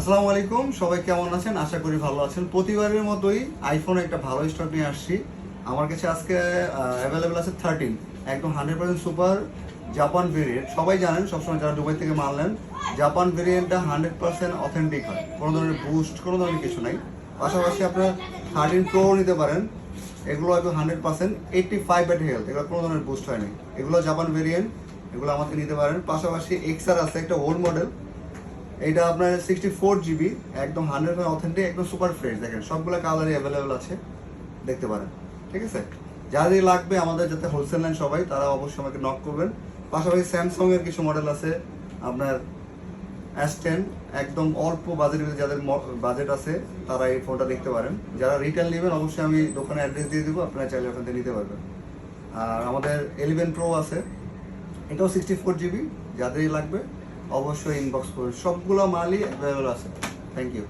আসসালামু আলাইকুম, সবাই কেমন আছেন? আশা করি ভালো আছেন। প্রতিবারের মতোই আইফোন একটা ভালো স্টক নিয়ে আসছি। আমার কাছে আজকে অ্যাভেলেবেল আছে 13, একদম 100% সুপার জাপান ভেরিয়েন্ট। সবাই জানেন, সবসময় যারা দুবাই থেকে মাল নেন, জাপান ভেরিয়েন্টটা 100% অথেন্টিক হয়, কোনো ধরনের বুস্ট, কোনো ধরনের কিছু নাই। পাশাপাশি আপনার 13 প্রো নিতে পারেন, এগুলো হয়তো 100% 85 ব্যাট হেলথ, এগুলো কোনো ধরনের বুস্ট হয়নি, এগুলো জাপান ভেরিয়েন্ট, এগুলো আমাকে নিতে পারেন। পাশাপাশি এক্সআর আছে একটা ওল্ড মডেল, এইটা আপনার 64 GB, একদম 100% অথেন্টিক, একদম সুপার ফ্রেশ। দেখেন সবগুলো কালারই অ্যাভেলেবেল আছে, দেখতে পারেন। ঠিক আছে, যাদের লাগবে আমাদের যাতে হোলসেল নেন সবাই, তারা অবশ্যই আমাকে নক করবেন। পাশাপাশি স্যামসাং এর কিছু মডেল আছে আপনার S10, একদম অল্প বাজেটের ভিতরে যাদের বাজেট আছে তারা এই ফোনটা দেখতে পারেন। যারা রিটেল নেবেন অবশ্যই আমি দোকানে অ্যাড্রেস দিয়ে দিব, আপনারা চাইলে ওখান থেকে নিতে পারবেন। আর আমাদের 11 প্রো আছে, এটাও 64 GB, যাদেরই লাগবে অবশ্যই ইনবক্স করুন, সবগুলো মালই অ্যাভেলেবল আছে। Thank you.